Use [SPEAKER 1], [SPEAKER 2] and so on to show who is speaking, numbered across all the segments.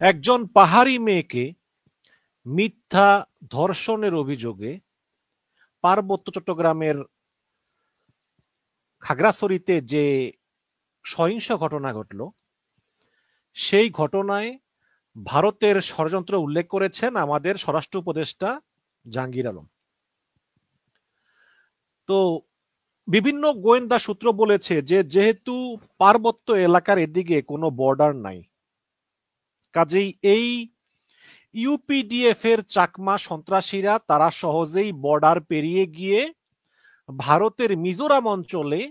[SPEAKER 1] একজন পাহাড়ি মেয়েকে মিথ্যা ধর্ষণের অভিযোগে পার্বত্য চট্টগ্রামের খাগড়াছড়িতে যে সহিংস ঘটনা ঘটল, সেই ঘটনায় ভারতের ষড়যন্ত্র উল্লেখ করেছেন আমাদের স্বরাষ্ট্র উপদেষ্টা জাহাঙ্গীর আলম। তো বিভিন্ন গোয়েন্দা সূত্র বলেছে যে যেহেতু পার্বত্য এলাকার এদিকে কোনো বর্ডার নাই, কাজেই এই ইউপিডিএফ এর চাকমা সন্ত্রাসীরা তারা সহজেই বর্ডার পেরিয়ে গিয়ে ভারতের মিজোরাম অঞ্চলে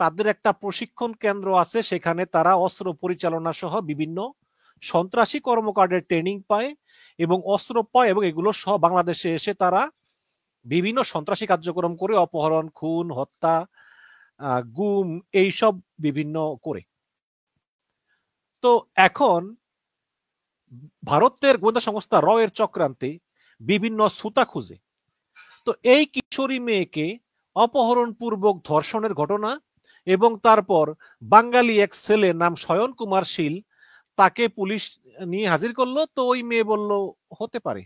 [SPEAKER 1] তাদের একটা প্রশিক্ষণ কেন্দ্র আছে, সেখানে তারা অস্ত্র পরিচালনা সহ বিভিন্ন সন্ত্রাসী কর্মকাণ্ডের ট্রেনিং পায় এবং অস্ত্র পায়, এবং এগুলো সহ বাংলাদেশে এসে তারা বিভিন্ন সন্ত্রাসী কার্যক্রম করে, অপহরণ, খুন, হত্যা, গুম, এইসব বিভিন্ন করে। তো এখন ভারতের গোয়েন্দা সংস্থা র এর চক্রান্তে বিভিন্ন সুতা খুঁজে তো এই কিশোরী মেয়েকে অপহরণপূর্বক ধর্ষণের ঘটনা, এবং তারপর বাঙালি এক ছেলে নাম শয়ন কুমার শীল, তাকে পুলিশ নিয়ে হাজির করলো। তো ওই মেয়ে বলল হতে পারে,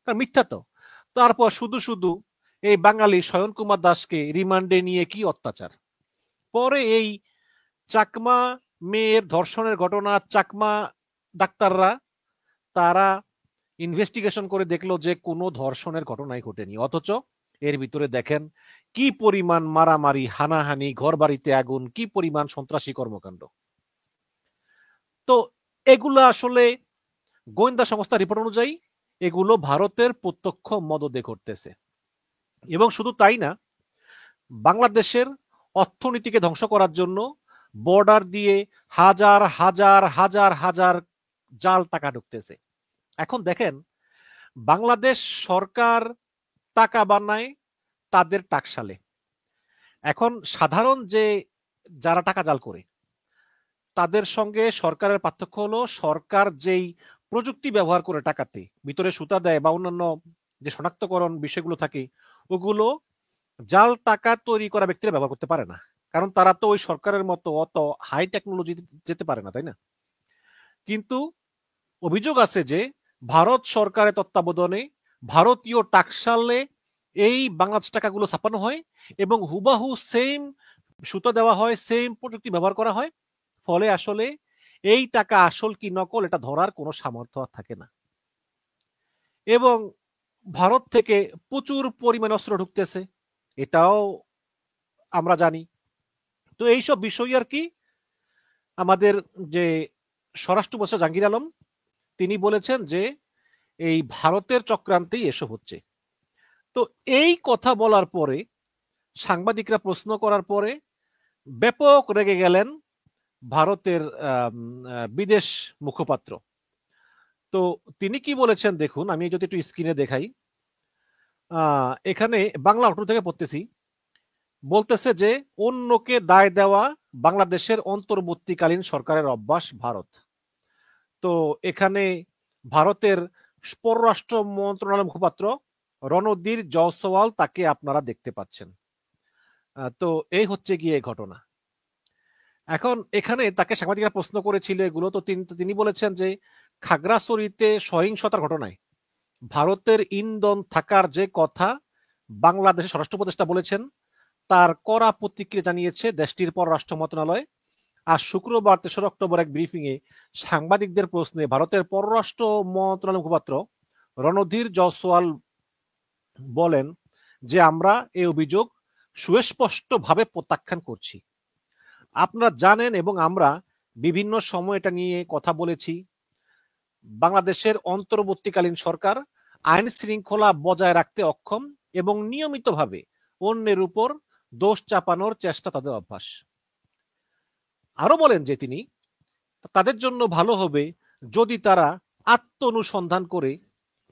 [SPEAKER 1] কারণ মিথ্যা তো। তারপর শুধু শুধু এই বাঙালি শয়ন কুমার দাসকে রিমান্ডে নিয়ে কি অত্যাচার। পরে এই চাকমা মেয়ের ধর্ষণের ঘটনা চাকমা ডাক্তাররা তারা ইনভেস্টিগেশন করে দেখলো যে কোনো ধর্ষণের ঘটনাই ঘটেনি, অথচ এর ভিতরে দেখেন কি পরিমাণ মারামারি, হানাহানি, ঘর বাড়িতে আগুন, কি পরিমাণ সন্ত্রাসী কর্মকাণ্ড। তো এগুলো আসলে গোয়েন্দা সংস্থার রিপোর্ট অনুযায়ী এগুলো ভারতের প্রত্যক্ষ মদদে ঘটতেছে। এবং শুধু তাই না, বাংলাদেশের অর্থনীতিকে ধ্বংস করার জন্য বর্ডার দিয়ে হাজার হাজার হাজার হাজার জাল টাকা ঢুকতেছে। এখন দেখেন, বাংলাদেশ সরকার টাকা বানায় তাদের টাকশালে। এখন সাধারণ যে যারা টাকা জাল করে তাদের সঙ্গে সরকারের পার্থক্য হলো, সরকার যেই প্রযুক্তি ব্যবহার করে টাকাতে ভিতরে সুতা দেয় বা অন্যান্য যে শনাক্তকরণ বিষয়গুলো থাকে, ওগুলো জাল টাকা তৈরি করা ব্যক্তিরা ব্যবহার করতে পারে না, কারণ তারা তো ওই সরকারের মতো অত হাই টেকনোলজি যেতে পারে না, তাই না? কিন্তু অভিযোগ আছে যে ভারত সরকারের তত্ত্বাবধানে ভারতীয় টাকশালে এই বাংলাদেশ টাকাগুলো ছাপানো হয় এবং হুবাহু সেম সুতা দেওয়া হয়, সেম প্রযুক্তি ব্যবহার করা হয়। ফলে আসলে এই টাকা আসল কি নকল এটা ধরার কোনো সামর্থ্য থাকে না। এবং ভারত থেকে প্রচুর পরিমাণে অস্ত্র ঢুকতেছে, এটাও আমরা জানি। তো এইসব বিষয় আর কি আমাদের যে স্বরাষ্ট্র উপদেষ্টা জাহাঙ্গীর আলম তিনি বলেছেন যে এই ভারতের চক্রান্তেই এসব হচ্ছে। তো এই কথা বলার পরে সাংবাদিকরা প্রশ্ন করার পরে ব্যাপক রেগে গেলেন ভারতের বিদেশ মুখপাত্র। তো তিনি কি বলেছেন দেখুন, আমি যদি একটু স্ক্রিনে দেখাই, এখানে বাংলা অটো থেকে পড়তেছি। বলতেছে যে অন্যকে দায় দেওয়া বাংলাদেশের অন্তর্বর্তীকালীন সরকারের অভ্যাস ভারত। তো এখানে ভারতের পররাষ্ট্র মন্ত্রণালয় মুখপাত্র রণধীর জয়সওয়াল, তাকে আপনারা দেখতে পাচ্ছেন। তো এই হচ্ছে গিয়ে ঘটনা। এখন এখানে তাকে সাংবাদিকরা প্রশ্ন করেছিল এগুলো, তো তিনি বলেছেন যে খাগড়াছড়িতে সহিংসতার ঘটনায় ভারতের ইন্ধন থাকার যে কথা বাংলাদেশের স্বরাষ্ট্র উপদেষ্টা বলেছেন, তার কড়া প্রতিক্রিয়া জানিয়েছে দেশটির পররাষ্ট্র মন্ত্রণালয়। আজ শুক্রবার ৩রা অক্টোবর এক ব্রিফিং এ সাংবাদিকদের প্রশ্নে ভারতের পররাষ্ট্র মন্ত্রণালয় মুখপাত্র রণধীর জয়সওয়াল বলেন যে আমরা এই অভিযোগ সুস্পষ্টভাবে প্রত্যাখ্যান করছি। আপনারা জানেন এবং আমরা বিভিন্ন সময় এটা নিয়ে কথা বলেছি, বাংলাদেশের অন্তর্বর্তীকালীন সরকার আইন শৃঙ্খলা বজায় রাখতে অক্ষম এবং নিয়মিতভাবে অন্যের উপর দোষ চাপানোর চেষ্টা তাদের অভ্যাস। আরো বলেন যে তিনি তাদের জন্য ভালো হবে যদি তারা আত্ম অনুসন্ধান করে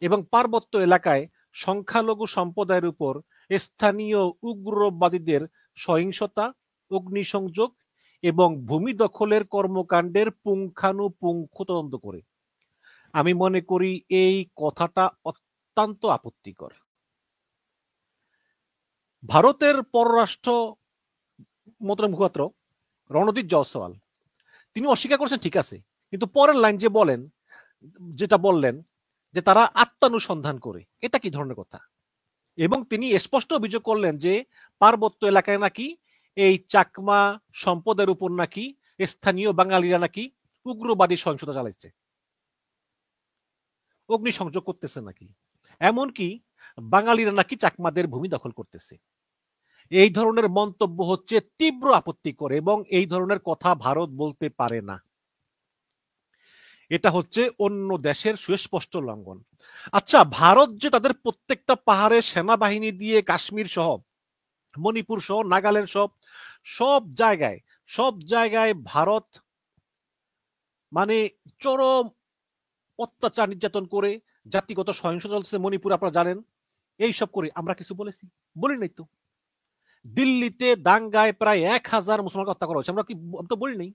[SPEAKER 1] এবং পার্বত্য এলাকায় সংখ্যালঘু সম্প্রদায়ের উপর স্থানীয় উগ্রবাদীদের সহিংসতা, অগ্নিসংযোগ এবং ভূমি দখলের কর্মকাণ্ডের পুঙ্খানুপুঙ্খ তদন্ত করে। আমি মনে করি এই কথাটা অত্যন্ত আপত্তিকর। ভারতের পররাষ্ট্র মন্ত্রণালয় মুখপাত্র রণদীপ জয়সওয়াল তিনি অস্বীকার করছেন, ঠিক আছে, কিন্তু পরের লাইন যেটা বললেন যে তারা আত্মানুসন্ধান করে, এটা কি ধরনের কথা? এবং তিনি স্পষ্ট অভিযোগ করলেন যে পার্বত্য এলাকায় নাকি এই চাকমা সম্পদের উপর নাকি স্থানীয় বাঙালিরা নাকি উগ্রবাদী সহিংসতা চালাচ্ছে, অগ্নিসংযোগ করতেছে নাকি, এমনকি বাঙালিরা নাকি চাকমাদের ভূমি দখল করতেছে। এই ধরনের মন্তব্য হচ্ছে তীব্র আপত্তিকর এবং এই ধরনের কথা ভারত বলতে পারে না। এটা হচ্ছে অন্য দেশের সুস্পষ্ট লঙ্ঘন। আচ্ছা, ভারত যে তাদের প্রত্যেকটা পাহাড়ে সেনাবাহিনী দিয়ে কাশ্মীর সহ, মণিপুর সহ, নাগাল্যান্ড সহ সব জায়গায় ভারত মানে চরম অত্যাচার নির্যাতন করে জাতিগত সহিংসতা চলছে, মণিপুর আপনারা জানেন, এইসব করে আমরা কিছু বলেছি? বলি নাই তো। দিল্লিতে দাঙ্গায় প্রায় 1000 মুসলমান হত্যা করা হয়েছে, আমরা কি তো বলি নাই?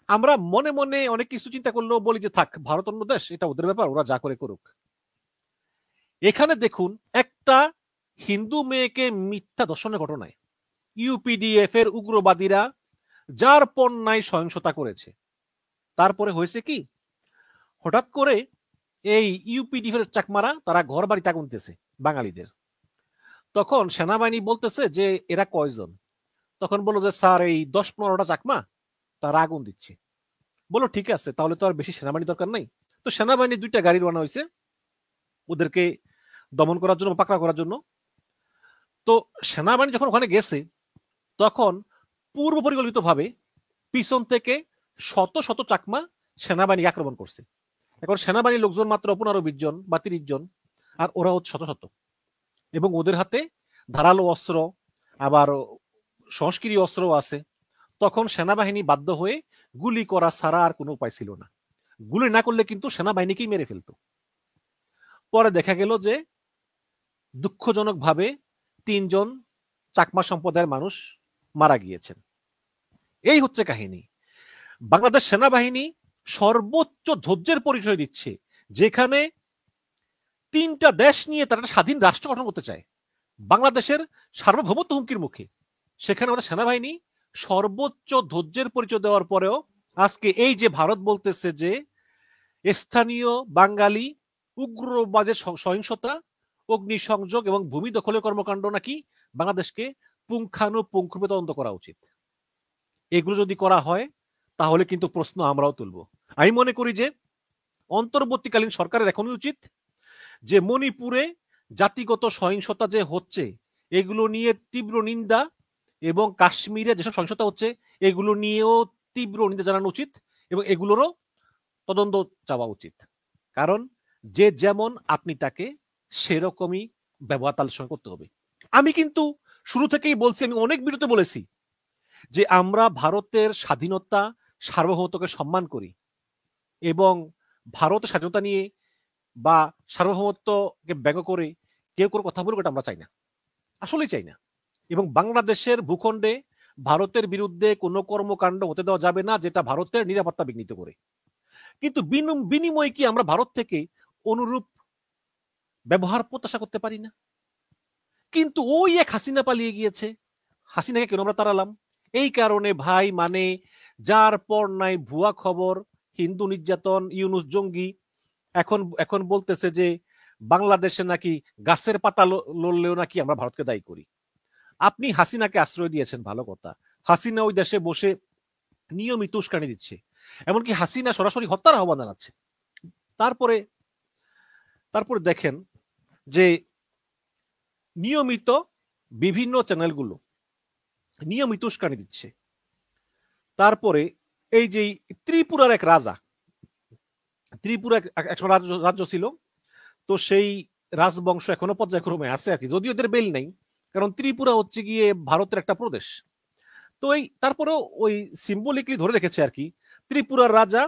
[SPEAKER 1] আমরা মনে মনে অনেক কিছু চিন্তা করলেও বলি যে থাক, ভারত অন্য দেশ, এটা ওদের ব্যাপার, ওরা যা করে করুক। এখানে দেখুন, একটা হিন্দু মেয়েকে মিথ্যা ধর্ষণের ঘটনায় ইউপিডিএফ এর উগ্রবাদীরা যার পণ্যায় সহিংসতা করেছে। তারপরে হয়েছে কি, হঠাৎ করে এই ইউপিডিএফ এর চাকমারা তারা ঘর বাড়িতে আগুন দিতেছে বাঙালিদের। তখন সেনাবাহিনী বলতেছে যে এরা কয়জন? তখন বললো যে স্যার এই 10-15টা চাকমা তারা আগুন দিচ্ছে। বলো ঠিক আছে, তাহলে তো আর বেশি সেনাবাহিনী দরকার নাই। তো সেনাবাহিনী 2টা গাড়ি রওনা হয়েছে ওদেরকে দমন করার জন্য, পাকড়াও করার জন্য। তো সেনাবাহিনী যখন ওখানে গেছে তখন পূর্ব পরিকল্পিত ভাবে পিছন থেকে শত শত চাকমা সেনাবাহিনী আক্রমণ করছে। এখন সেনাবাহিনীর লোকজন মাত্র 15-20 জন বা 30 জন, আর ওরা হচ্ছে শত শত, এবং ওদের হাতে ধারালো অস্ত্র, আবার সংস্কৃতি অস্ত্র আছে। তখন সেনাবাহিনী বাধ্য হয়ে গুলি করা ছাড়া আর কোনো উপায় ছিল না। গুলি না করলে কিন্তু সেনাবাহিনীকেই মেরে ফেলতো। পরে দেখা গেল যে দুঃখজনক ভাবে 3 জন চাকমা সম্প্রদায়ের মানুষ মারা গিয়েছেন। এই হচ্ছে কাহিনী। বাংলাদেশ সেনাবাহিনী সর্বোচ্চ ধৈর্যের পরিচয় দিচ্ছে, যেখানে 3টা দেশ নিয়ে তারা স্বাধীন রাষ্ট্র গঠন করতে চায়, বাংলাদেশের সার্বভৌমত্ব হুমকির মুখে। সেখানে আমাদের সেনাবাহিনী সর্বোচ্চ ধৈর্যের পরিচয় দেওয়ার পরেও আজকে এই যে ভারত বলতেছে যে স্থানীয় বাঙালি উগ্রবাদের সহিংসতা, অগ্নিসংযোগ এবং ভূমি দখলের কর্মকাণ্ড নাকি বাংলাদেশকে পুঙ্খানুপুঙ্খরূপে তদন্ত করা উচিত। এগুলো যদি করা হয় তাহলে কিন্তু প্রশ্ন আমরাও তুলব। আমি মনে করি যে অন্তর্বর্তীকালীন সরকারের এখনই উচিত যে মণিপুরে জাতিগত সহিংসতা যে হচ্ছে এগুলো নিয়ে তীব্র নিন্দা, এবং কাশ্মীরে যেসব সহিংসতা হচ্ছে এগুলো নিয়েও তীব্র নিন্দা জানানো উচিত, এবং এগুলোরও তদন্ত চাওয়া উচিত। কারণ যে যেমন আপনি তাকে সেরকমই ব্যবহার তার সঙ্গে করতে হবে। আমি কিন্তু শুরু থেকেই বলছি, আমি অনেক ভিডিওতে বলেছি যে আমরা ভারতের স্বাধীনতা, সার্বভৌমত্বকে সম্মান করি, এবং ভারতের স্বাধীনতা নিয়ে বা সার্বভৌমত্বকে ব্যঙ্গ করে কেউ কোনো কথা বলুক, এটা আমরা চাই না, আসলেই চাই না। এবং বাংলাদেশের ভূখণ্ডে ভারতের বিরুদ্ধে কোনো কর্মকাণ্ড হতে দেওয়া যাবে না যেটা ভারতের নিরাপত্তা বিঘ্নিত করে। কিন্তু বিনিময়ে কি আমরা ভারত থেকে অনুরূপ ব্যবহার প্রত্যাশা করতে পারি না? কিন্তু ওই এক হাসিনা পালিয়ে গিয়েছে, হাসিনাকে কেন আমরা তাড়ালাম? এই কারণে ভাই, মানে যার পর নাই ভুয়া খবর, হিন্দু নির্যাতন, ইউনুস জঙ্গি, এখন বলতেছে যে বাংলাদেশে নাকি গাছের পাতা লড়লেও নাকি আমরা ভারতকে দায়ী করি। আপনি হাসিনাকে আশ্রয় দিয়েছেন, ভালো কথা। হাসিনা ওই দেশে বসে নিয়মিত উস্কানি দিচ্ছে, এমনকি হাসিনা সরাসরি হত্যার আহ্বান জানাচ্ছে। তারপরে দেখেন যে নিয়মিত বিভিন্ন চ্যানেলগুলো নিয়মিত উস্কানি দিচ্ছে। তারপরে এই যে ত্রিপুরার এক রাজা, ত্রিপুরা একটা রাজ্য ছিল, তো সেই রাজবংশ এখনো পর্যায়ক্রমে আছে আর কি, যদিও ওদের বেল নেই, কারণ ত্রিপুরা হচ্ছে গিয়ে ভারতের একটা প্রদেশ। তো তারপরেও ওই সিম্বলিকলি ধরে রেখেছে আর কি, ত্রিপুরার রাজা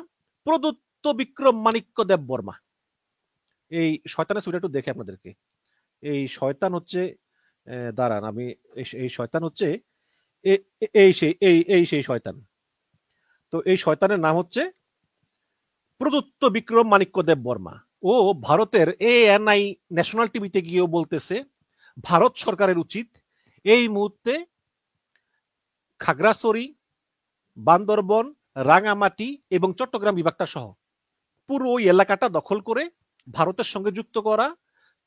[SPEAKER 1] প্রদত্ত বিক্রম মাণিক্য দেব বর্মা। এই শয়তানের ছবিটা একটু দেখে আপনাদেরকে। এই শয়তান হচ্ছে, দাঁড়ান, আমি এই শয়তান হচ্ছে এই সেই শয়তান। তো এই শয়তানের নাম হচ্ছে প্রদত্ত বিক্রম মাণিক্য দেব বর্মা। ও ভারতের ANI ন্যাশনাল টিভিতে গিয়েও বলতেছে ভারত সরকারের উচিত এই মুহূর্তে খাগড়াছড়ি, বান্দরবন, রাঙামাটি এবং চট্টগ্রাম বিভাগটা সহ পুরো ওই এলাকাটা দখল করে ভারতের সঙ্গে যুক্ত করা,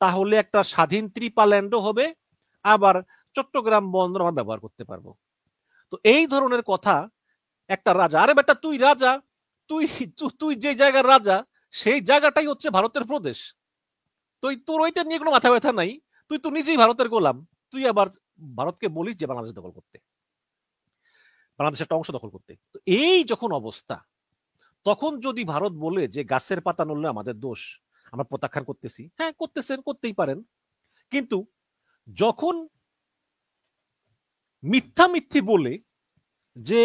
[SPEAKER 1] তাহলে একটা স্বাধীন ত্রিপাল্যান্ডও হবে, আবার চট্টগ্রাম বন্দর আমরা ব্যবহার করতে পারবো। তো এই ধরনের কথা একটা রাজা, আরে বেটা তুই রাজা, তুই তুই যে জায়গার রাজা সেই জায়গাটাই হচ্ছে ভারতের প্রদেশ, তুই তোর ওইটা নিয়ে কোনো মাথা ব্যথা নাই, তুই তো নিজেই ভারতের গোলাম, তুই আবার ভারতকে বলিস যে বাংলাদেশ দখল করতে, বাংলাদেশের একটা অংশ দখল করতে। তো এই যখন অবস্থা, তখন যদি ভারত বলে যে গাছের পাতা নড়লে আমাদের দোষ, আমরা প্রত্যাখ্যান করতেছি, হ্যাঁ করতেছেন, করতেই পারেন, কিন্তু যখন মিথ্যা মিথ্যি বলে যে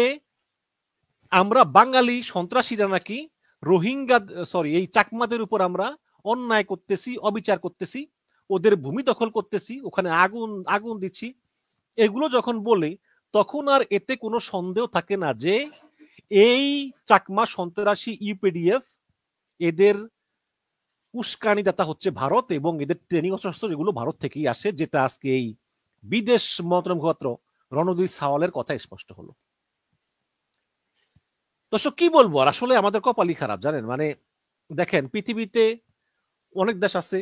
[SPEAKER 1] আমরা বাঙালি সন্ত্রাসীরা নাকি রোহিঙ্গা, সরি এই চাকমাদের উপর আমরা অন্যায় করতেছি, অবিচার করতেছি, ওদের ভূমি দখল করতেছি, ওখানে আগুন আগুন দিচ্ছি, এগুলো যখন বলে, তখন আর এতে কোনো সন্দেহ থাকে না যে এই চাকমা সন্ত্রাসী ইউপিডিএফ, এদের উস্কানিদাতা হচ্ছে ভারত, এবং এদের ট্রেনিং অস্ত্র এগুলো ভারত থেকেই আসে, যেটা আজকে এই বিদেশ মন্ত্রণালয় মুখপাত্র রণদীপ সাওয়ালের কথা স্পষ্ট হলো। দর্শক কি বলবো, আর আসলে আমাদের কপালই খারাপ জানেন, মানে দেখেন পৃথিবীতে অনেক দেশ আছে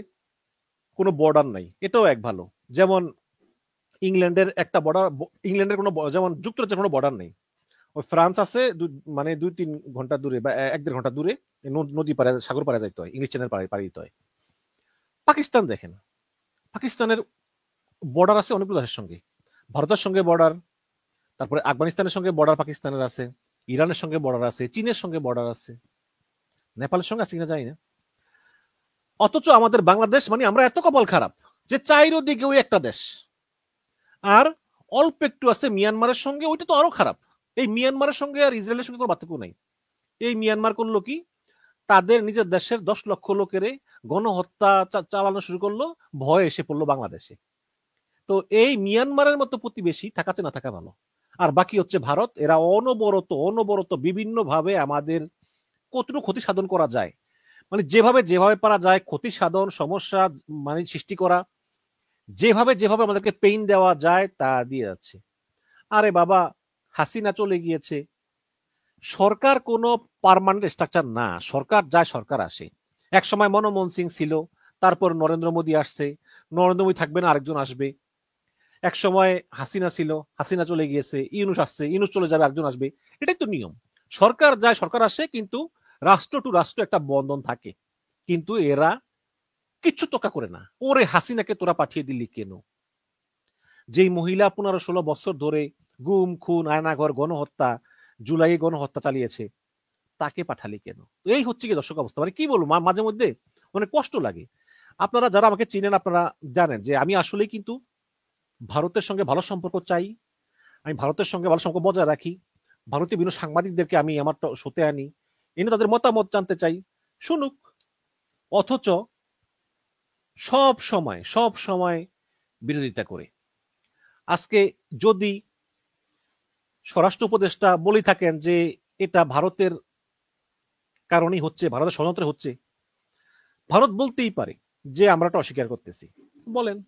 [SPEAKER 1] কোনো বর্ডার নাই, এটাও এক ভালো, যেমন ইংল্যান্ডের একটা বর্ডার, ইংল্যান্ডের কোনো যেমন যুক্তরাজ্যের কোনো বর্ডার নেই, ওই ফ্রান্স আছে মানে 2-3 ঘন্টা দূরে বা 1-1.5 ঘন্টা দূরে, নদী পারে সাগর পারে যাইতে হয়, ইংলিশ চ্যানেল পারে দিতে হয়। পাকিস্তান দেখেন, পাকিস্তানের বর্ডার আছে অনেকগুলো দেশের সঙ্গে, ভারতের সঙ্গে বর্ডার, তারপরে আফগানিস্তানের সঙ্গে বর্ডার পাকিস্তানের আছে, ইরানের সঙ্গে বর্ডার আছে, চীনের সঙ্গে বর্ডার আছে, নেপালের সঙ্গে আছে কিনা জানি না। অথচ আমাদের বাংলাদেশ, মানে আমরা এত কপাল খারাপ যে চাইরদিকে ওই একটা দেশ, আর অল্প একটু আছে মিয়ানমারের সঙ্গে, ওইটা তো আরো খারাপ। এই মিয়ানমারের সঙ্গে আর ইসরায়েলের সঙ্গে কোনো পার্থক্য নাই। এই মিয়ানমার করলো কি, তাদের নিজের দেশের 10 লক্ষ লোকের গণহত্যা চালানো শুরু করলো, ভয় এসে পড়লো বাংলাদেশে। তো এই মিয়ানমারের মতো প্রতিবেশী থাকাতে না থাকা ভালো। আর বাকি হচ্ছে ভারত, এরা অনবরত অনবরত বিভিন্ন ভাবে আমাদের কতটুকু ক্ষতি সাধন করা যায়, মানে যেভাবে যেভাবে পারা যায় ক্ষতি সাধন, সমস্যা মানে সৃষ্টি করা, যেভাবে যেভাবে আমাদেরকে পেইন দেওয়া যায় তা দিয়ে যাচ্ছে। আরে বাবা, হাসিনা চলে গিয়েছে, সরকার কোনো পার্মানেন্ট স্ট্রাকচার না, সরকার যায় সরকার আসে। এক সময় মনমোহন সিং ছিল, তারপর নরেন্দ্র মোদী আসছে, নরেন্দ্র মোদী থাকবে না, আরেকজন আসবে। এক সময় হাসিনা ছিল, হাসিনা চলে গিয়েছে, ইউনুস আসছে, ইউনুস চলে যাবে, একজন আসবে, এটাই তো নিয়ম। সরকার যায় সরকার আসে, কিন্তু রাষ্ট্র টু রাষ্ট্র একটা বন্ধন থাকে। কিন্তু এরা কিচ্ছু তোকা করে না, ওরে হাসিনাকে তোরা পাঠিয়ে দিলি কেন? যেই মহিলা 15-16 বছর ধরে গুম খুন আয়নাঘর গণহত্যা, জুলাই গণহত্যা চালিয়েছে, তাকে পাঠালি কেন? এই হচ্ছে কি দর্শক অবস্থা, মানে কি বলবো, মাঝে মধ্যে অনেক কষ্ট লাগে। আপনারা যারা আমাকে চিনেন আপনারা জানেন যে আমি আসলেই কিন্তু ভারতের সঙ্গে ভালো সম্পর্ক চাই, আমি ভারতের সঙ্গে ভালো সম্পর্ক বজায় রাখি, ভারতীয় বিভিন্ন সাংবাদিকদেরকে আমি আমার শোতে আনি, এনে তাদের মতামত জানতে চাই, শুনুক। অথচ সব সময় বিরোধিতা করে। আজকে যদি স্বরাষ্ট্র উপদেষ্টা বলে থাকেন যে এটা ভারতের কারণেই হচ্ছে, ভারতের ষড়যন্ত্রে হচ্ছে, ভারত বলতেই পারে যে আমরা এটা অস্বীকার করতেছি, বলেন।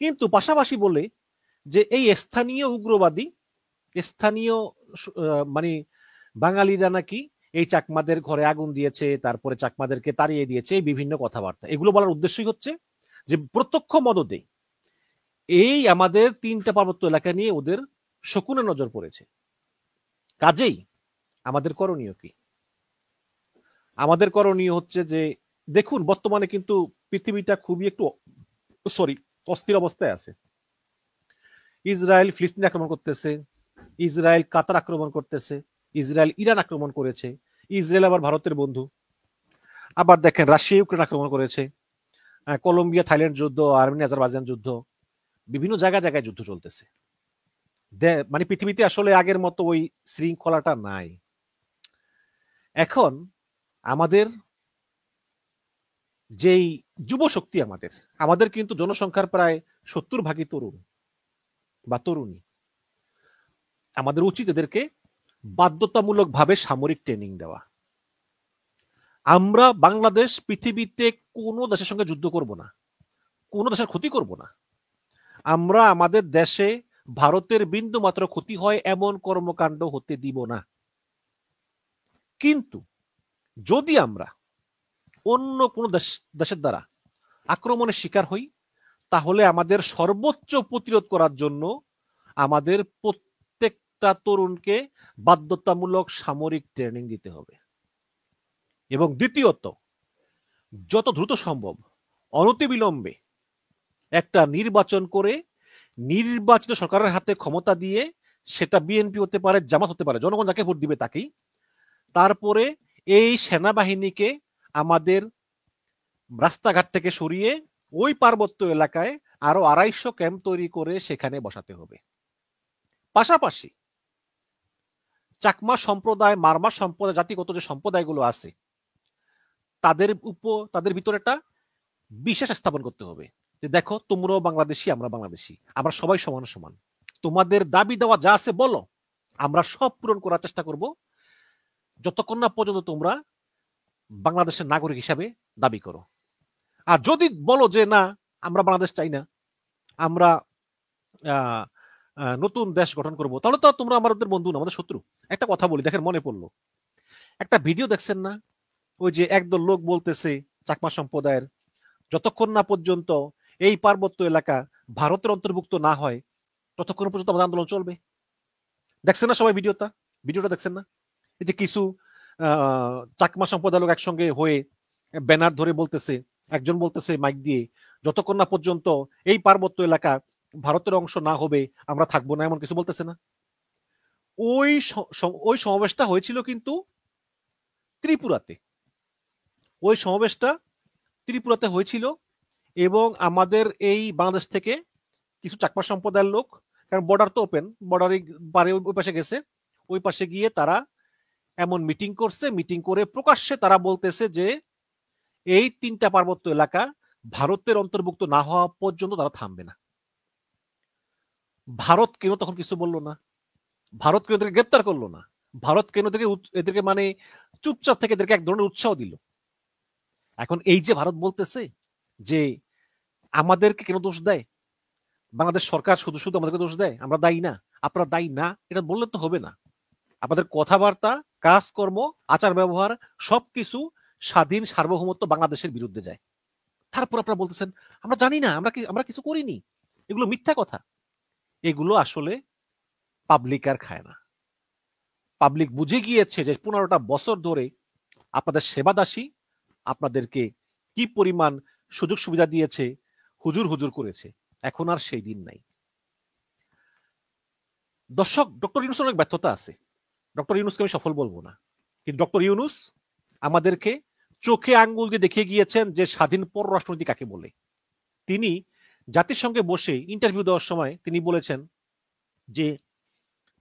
[SPEAKER 1] কিন্তু পাশাপাশি বলে যে এই স্থানীয় উগ্রবাদী, স্থানীয় মানে বাঙালিরা নাকি এই চাকমাদের ঘরে আগুন দিয়েছে, তারপরে চাকমাদেরকে তাড়িয়ে দিয়েছে, এই বিভিন্ন কথাবার্তা, এগুলো বলার উদ্দেশ্যই হচ্ছে যে প্রত্যক্ষ মদদে এই আমাদের 3টা পার্বত্য এলাকা নিয়ে ওদের শকুনের নজর পড়েছে। কাজেই আমাদের করণীয় কি? আমাদের করণীয় হচ্ছে যে দেখুন বর্তমানে কিন্তু পৃথিবীটা খুবই একটু অস্থির অবস্থায় আছে। ইসরায়েল ফিলিস্তিন আক্রমণ করতেছে, ইসরায়েল কাতার আক্রমণ করতেছে, ইসরায়েল ইরান আক্রমণ করেছে, ইসরায়েল আবার ভারতের বন্ধু। আবার দেখেন রাশিয়া ইউক্রেন আক্রমণ করেছে, কলম্বিয়া থাইল্যান্ড যুদ্ধ, আর্মেনিয়া আজারবাইজান যুদ্ধ, বিভিন্ন জায়গায় জায়গায় যুদ্ধ চলতেছে। মানে পৃথিবীতে আসলে আগের মতো ওই শৃঙ্খলাটা নাই। এখন আমাদের যেই যুব শক্তি, আমাদের কিন্তু জনসংখ্যার প্রায় 70% তরুণ বা তরুণী। আমাদের উচিত এদেরকে বাধ্যতামূলকভাবে সামরিক ট্রেনিং দেওয়া। আমরা বাংলাদেশ পৃথিবীতে কোনো দেশের সঙ্গে যুদ্ধ করব না, কোনো দেশের ক্ষতি করব না। আমরা আমাদের দেশে ভারতের বিন্দু মাত্র ক্ষতি হয় এমন কর্মকাণ্ড হতে দিব না। কিন্তু যদি আমরা অন্য কোনো দেশের দ্বারা আক্রমণের শিকার হই, তাহলে আমাদের সর্বোচ্চ প্রতিরোধ করার জন্য আমাদের প্রত্যেকটা তরুণকে বাধ্যতামূলক সামরিক ট্রেনিং দিতে হবে। এবং দ্বিতীয়ত, যত দ্রুত সম্ভব অনতিবিলম্বে একটা নির্বাচন করে নির্বাচিত সরকারের হাতে ক্ষমতা দিয়ে, সেটা বিএনপি হতে পারে, জামাত হতে পারে, জনগণ যাকে ভোট দিবে তাকেই, তারপরে এই সেনাবাহিনীকে আমাদের রাস্তাঘাট থেকে সরিয়ে ওই পার্বত্য এলাকায় আরো 250 ক্যাম্প তৈরি করে সেখানে বসাতে হবে। পাশাপাশি চাকমা সম্প্রদায়, মারমা সম্প্রদায়, জাতিগত যে সম্প্রদায়গুলো আছে তাদের ভিতরে একটা বিশেষ স্থাপন করতে হবে যে দেখো, তোমরাও বাংলাদেশি, আমরা বাংলাদেশি, আমরা সবাই সমান সমান, তোমাদের দাবি দেওয়া যা আছে বলো, আমরা সব পূরণ করার চেষ্টা করব, যতক্ষণ না পর্যন্ত তোমরা বাংলাদেশের নাগরিক হিসাবে দাবি করো। আর যদি বলো যে না, আমরা বাংলাদেশ চাই না, আমরা নতুন দেশ গঠন করব, তাহলে তো তোমরা আমাদের বন্ধু না, আমাদের শত্রু। একটা কথা বলি, দেখেন মনে পড়লো, একটা ভিডিও দেখছেন না, ওই যে একদল লোক বলতেছে চাকমা সম্প্রদায়ের, যতক্ষণ না পর্যন্ত এই পার্বত্য এলাকা ভারতের অন্তর্ভুক্ত না হয় ততক্ষণ পর্যন্ত আমাদের আন্দোলন চলবে। দেখছেন না সবাই ভিডিওটা দেখছেন না? এই যে কিছু চাকমা সম্প্রদায়ের লোক একসঙ্গে হয়ে ব্যানার ধরে বলতেছে, একজন বলতেছে মাইক দিয়ে, যতক্ষণ না পর্যন্ত এই পার্বত্য এলাকা ভারতের অংশ না হবে আমরা থাকবো না, এমন কিছু বলতেছে না? ওই সমাবেশটা হয়েছিল কিন্তু ত্রিপুরাতে। ওই সমাবেশটা ত্রিপুরাতে হয়েছিল এবং আমাদের এই বাংলাদেশ থেকে কিছু চাকমা সম্প্রদায়ের লোক, কারণ বর্ডার তো ওপেন, বর্ডারে পারে ওই পাশে গেছে, ওই পাশে গিয়ে তারা এমন মিটিং করছে, মিটিং করে প্রকাশ্যে তারা বলতেছে যে এই 3টা পার্বত্য এলাকা ভারতের অন্তর্ভুক্ত না হওয়া পর্যন্ত তারা থামবে না। ভারত কেন তখন কিছু বললো না? ভারত কেন এদেরকে গ্রেপ্তার করলো না? ভারত কেন এদেরকে মানে চুপচাপ থেকে এদেরকে এক ধরনের উৎসাহ দিল? এখন এই যে ভারত বলতেছে যে আমাদেরকে কেন দোষ দেয়, বাংলাদেশ সরকার শুধু শুধু আমাদেরকে দোষ দেয়, আমরা দায়ী না, আপনারা দায়ী না, এটা বললে তো হবে না। আপনাদের কথাবার্তা, কাজকর্ম, আচার ব্যবহার সবকিছু স্বাধীন সার্বভৌমত্ব বাংলাদেশের বিরুদ্ধে যায়। তারপর আপনারা বলতেছেন আমরা জানি না, আমরা কিছু করিনি, এগুলো মিথ্যা কথা। এগুলো আসলে পাবলিক আর খায় না। পাবলিক বুঝে গিয়েছে যে 15টা বছর ধরে আপনাদের সেবাদাসী আপনাদেরকে কি পরিমাণ সুযোগ সুবিধা দিয়েছে, হুজুর হুজুর করেছে। এখন আর সেই দিন নাই। দর্শক, ডক্টর ইউনূসের অনেক ব্যর্থতা আছে, ডক্টর ইউনূসকে আমি সফল বলবো না, কিন্তু ডক্টর ইউনূস আমাদেরকে চোখে আঙ্গুল দিয়ে দেখিয়ে গিয়েছেন যে স্বাধীন পররাষ্ট্রনীতি কাকে বলে। তিনি জাতিসংঘে বসে ইন্টারভিউ দেওয়ার সময় তিনি বলেছেন যে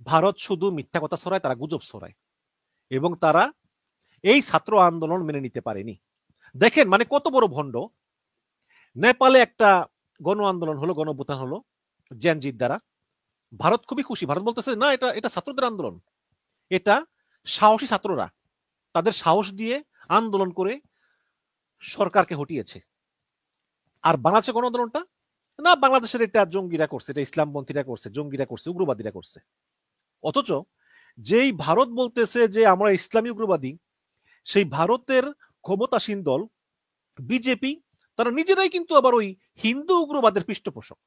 [SPEAKER 1] ভারত শুধু মিথ্যা কথা ছড়ায়, তারা গুজব ছড়ায়, এবং তারা এই ছাত্র আন্দোলন মেনে নিতে পারেনি। দেখেন মানে কত বড় ভণ্ড। নেপালে একটা গণ আন্দোলন হলো, গণ অভ্যুত্থান হলো জেনজির দ্বারা, ভারত খুবই খুশি, ভারত বলতেছে না, এটা ছাত্রদের আন্দোলন, এটা সাহসী ছাত্ররা তাদের সাহস দিয়ে আন্দোলন করে সরকারকে হটিয়েছে। আর বাংলাদেশের গণ আন্দোলনটা না, বাংলাদেশের এটা জঙ্গিরা করছে, এটা ইসলামপন্থীরা করছে, জঙ্গিরা করছে, উগ্রবাদীরা করছে। অথচ যেই ভারত বলতেছে যে আমরা ইসলামী উগ্রবাদী, সেই ভারতের ক্ষমতাসীন দল বিজেপি, তারা নিজেরাই কিন্তু আবার ওই হিন্দু উগ্রবাদের পৃষ্ঠপোষক।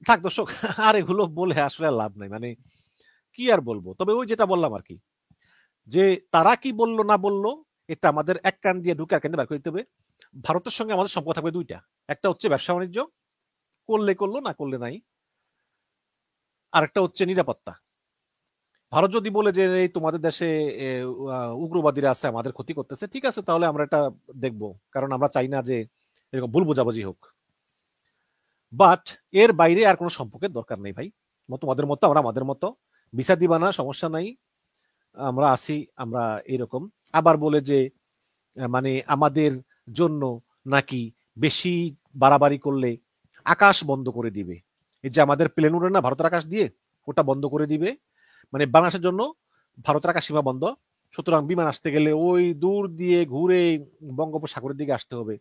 [SPEAKER 1] থাক দর্শক, আর এগুলো বলে আসলে লাভ নাই, মানে কি আর বলবো। তবে ওই যেটা বললাম আর কি, যে তারা কি বললো না বললো এটা আমাদের এক কান দিয়ে ঢুকে আর কান দিয়ে বের করে দিতে হবে। ভারতের সঙ্গে আমাদের সম্পর্ক থাকবে দুইটা, একটা হচ্ছে ব্যবসা বাণিজ্য, করলে করলো, না করলে নাই, আর একটা হচ্ছে নিরাপত্তা। ভারত যদি বলে যে এই তোমাদের দেশে উগ্রবাদীরা আছে, আমাদের ক্ষতি করতেছে, ঠিক আছে, তাহলে আমরা এটা দেখবো, কারণ আমরা চাই না যে এরকম ভুল বোঝাবুঝি হোক। বাট এর বাইরে আর কোনো সম্পর্কের দরকার নেই ভাই। তোমাদের মতো আমরা আমাদের মতো, ভিসা দিবা না সমস্যা নাই, আমরা আসি, আমরা এরকম। আবার বলে যে মানে আমাদের জন্য নাকি বেশি বাড়াবাড়ি করলে আকাশ বন্ধ করে দিবে। এই যে আমাদের প্লেন উড়ে না ভারতের আকাশ দিয়ে, ওটা বন্ধ করে দিবে, মানে বাংলাদেশের জন্য ভারতের আকাশ সীমা বন্ধ, সুতরাং বিমান আসতে গেলে ওই দূর দিয়ে ঘুরে বঙ্গোপসাগরের দিকে আসতে হবে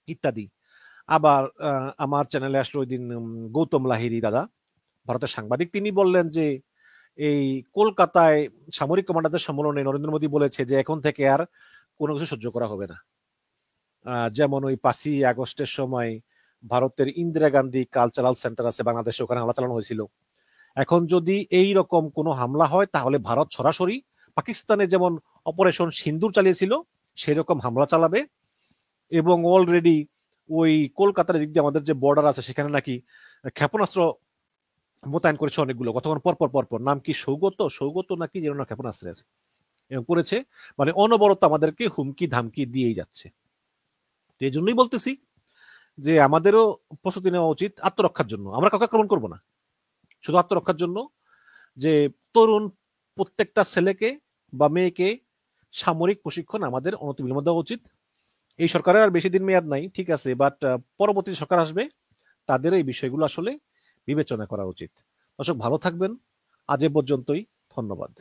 [SPEAKER 1] ইত্যাদি। আবার আমার চ্যানেলে আসলো ওই দিন গৌতম লাহিড়ী দাদা, ভারতের সাংবাদিক, তিনি বললেন যে এই কলকাতায় সামরিক কমান্ডারদের সম্মেলনে নরেন্দ্র মোদী বলেছে যে এখন থেকে আর কোনো কিছু সহ্য করা হবে না। যেমন ওই 5ই আগস্টের সময় ভারতের ইন্দিরা গান্ধী কালচারাল সেন্টার আছে বাংলাদেশে, ওখানে হামলা চালানো হয়েছিল। এখন যদি এই রকম কোনো হামলা হয় তাহলে ভারত সরাসরি পাকিস্তানে যেমন অপারেশন সিন্দুর চালিয়েছিল সেরকম হামলা চালাবে। এবং অলরেডি ওই কলকাতার দিক দিয়ে আমাদের যে বর্ডার আছে সেখানে নাকি ক্ষেপণাস্ত্র মোতায়েন করেছে অনেকগুলো, কতক্ষণ পর নাম কি সৌগত নাকি যেন না ক্ষেপণাস্ত্রের এবং করেছে। মানে অনবরত আমাদেরকে হুমকি ধামকি দিয়েই যাচ্ছে। এই জন্যই বলতেছি যে আমাদেরও প্রস্তুতি নেওয়া উচিত আত্মরক্ষার জন্য। আমরা কাউকে আক্রমণ করবো না, শুধু আত্মরক্ষার জন্য। যে তরুণ প্রত্যেকটা ছেলেকে বা মেয়েকে সামরিক প্রশিক্ষণ আমাদের অনতিবিলম্বে দেওয়া উচিত। এই সরকারের আর বেশি দিন মেয়াদ নাই, ঠিক আছে, বাট পরবর্তী সরকার আসবে, তাদের এই বিষয়গুলো আসলে বিবেচনা করা উচিত। দর্শক ভালো থাকবেন, আজ এ পর্যন্তই, ধন্যবাদ।